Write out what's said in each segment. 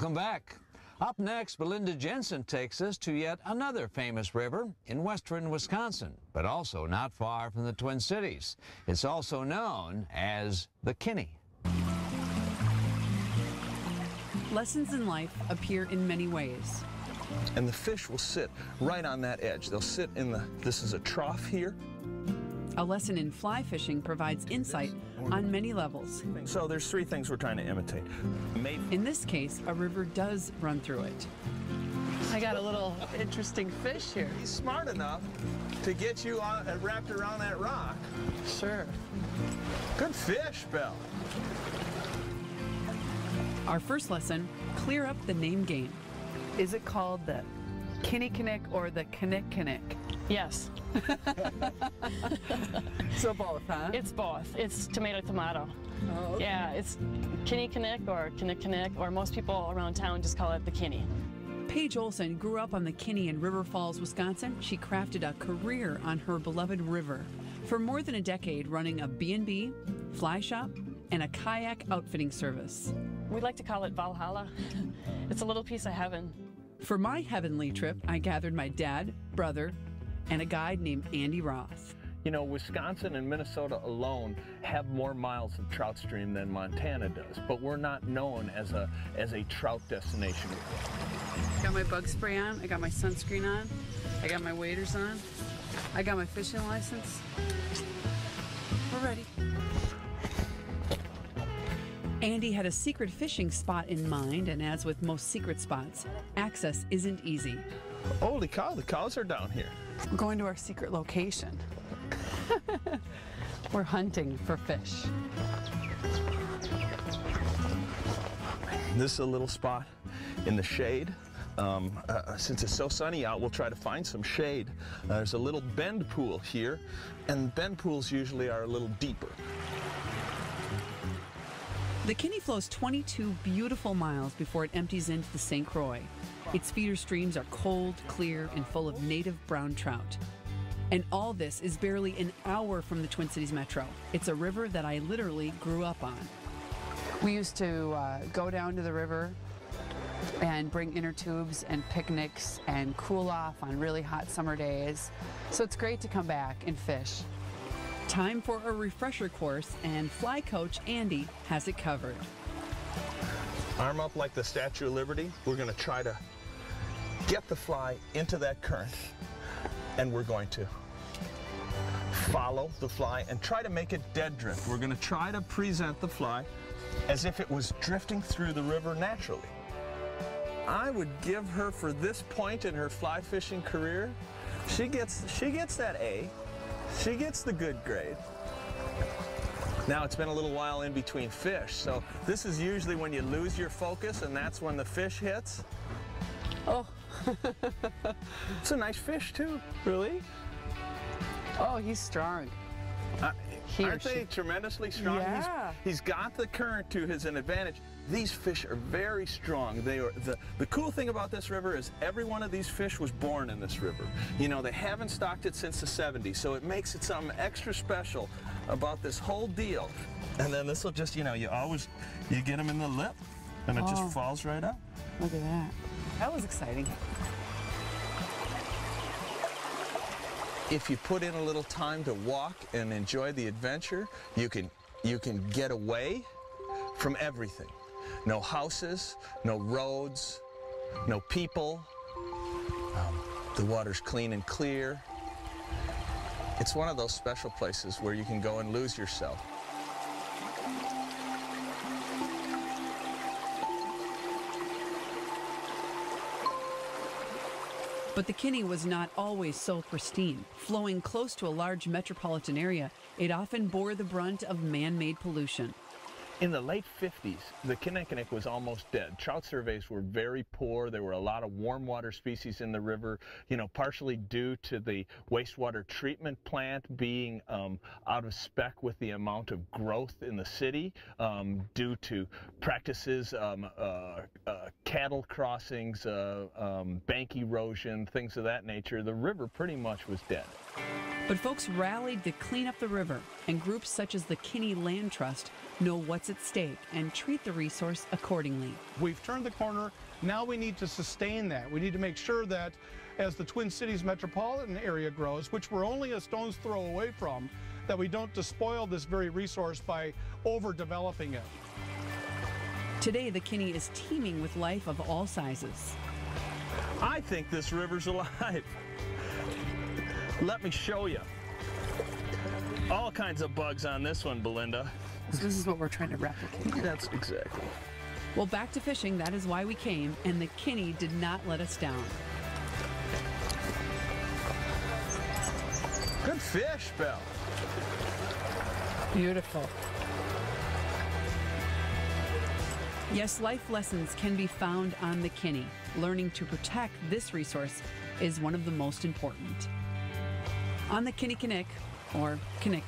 Welcome back. Up next, Belinda Jensen takes us to yet another famous river in western Wisconsin, but also not far from the Twin Cities. It's also known as the Kinni. Lessons in life appear in many ways. And the fish will sit right on that edge. They'll sit in this is a trough here. A lesson in fly fishing provides insight on many levels. So there's three things we're trying to imitate. In this case, a river does run through it. I got a little interesting fish here. He's smart enough to get you wrapped around that rock. Sure. Good fish, Belle. Our first lesson, clear up the name game. Is it called the Kinni or the Kinnick? Yes. So both, huh? It's both. It's tomato. Oh, okay. Yeah, it's Kinni or Kinnick, or most people around town just call it the Kinni. Paige Olson grew up on the Kinni in River Falls, Wisconsin. She crafted a career on her beloved river. For more than a decade, running a B&B, fly shop, and a kayak outfitting service. We like to call it Valhalla. It's a little piece of heaven. For my heavenly trip, I gathered my dad, brother, and a guide named Andy Roth. You know, Wisconsin and Minnesota alone have more miles of trout stream than Montana does, but we're not known as a trout destination. Got my bug spray on, I got my sunscreen on, I got my waders on, I got my fishing license. We're ready. Andy had a secret fishing spot in mind, and as with most secret spots, access isn't easy. Holy cow, the cows are down here. We're going to our secret location. We're hunting for fish. This is a little spot in the shade. Since it's so sunny out, we'll try to find some shade. There's a little bend pool here, and bend pools usually are a little deeper. The Kinni flows 22 beautiful miles before it empties into the St. Croix. Its feeder streams are cold, clear, and full of native brown trout. And all this is barely an hour from the Twin Cities Metro. It's a river that I literally grew up on. We used to go down to the river and bring inner tubes and picnics and cool off on really hot summer days. So it's great to come back and fish. Time for a refresher course, and fly coach Andy has it covered. Arm up like the Statue of Liberty. We're going to try to get the fly into that current, and we're going to follow the fly and try to make it dead drift. We're going to try to present the fly as if it was drifting through the river naturally. I would give her, for this point in her fly fishing career, she gets that A. She gets the good grade. Now, it's been a little while in between fish, so this is usually when you lose your focus, and that's when the fish hits. Oh. It's a nice fish, too. Really? Oh, he's strong. Aren't they tremendously strong? Yeah. He's got the current to his advantage. These fish are very strong. They are the cool thing about this river is every one of these fish was born in this river. You know, they haven't stocked it since the 70s, so it makes it something extra special about this whole deal. And then this will just, you know, you get them in the lip, and it just falls right up. Look at that. That was exciting. If you put in a little time to walk and enjoy the adventure, you can get away from everything. No houses, no roads, no people. The water's clean and clear. It's one of those special places where you can go and lose yourself. But the Kinni was not always so pristine. Flowing close to a large metropolitan area, it often bore the brunt of man-made pollution. In the late 50s, the Kinnick was almost dead. Trout surveys were very poor. There were a lot of warm water species in the river, you know, partially due to the wastewater treatment plant being out of spec with the amount of growth in the city, due to practices, cattle crossings, bank erosion, things of that nature. The river pretty much was dead. But folks rallied to clean up the river, and groups such as the Kinni Land Trust know what's at stake and treat the resource accordingly. We've turned the corner. Now we need to sustain that. We need to make sure that as the Twin Cities metropolitan area grows, which we're only a stone's throw away from, that we don't despoil this very resource by overdeveloping it. Today, the Kinni is teeming with life of all sizes. I think this river's alive. Let me show you. All kinds of bugs on this one, Belinda. So this is what we're trying to replicate. That's exactly. Well, back to fishing, that is why we came, and the Kinni did not let us down. Good fish, Belle. Beautiful. Yes, life lessons can be found on the Kinni. Learning to protect this resource is one of the most important. On the Kinni Kinnick, or Kinnick,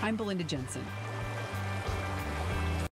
I'm Belinda Jensen.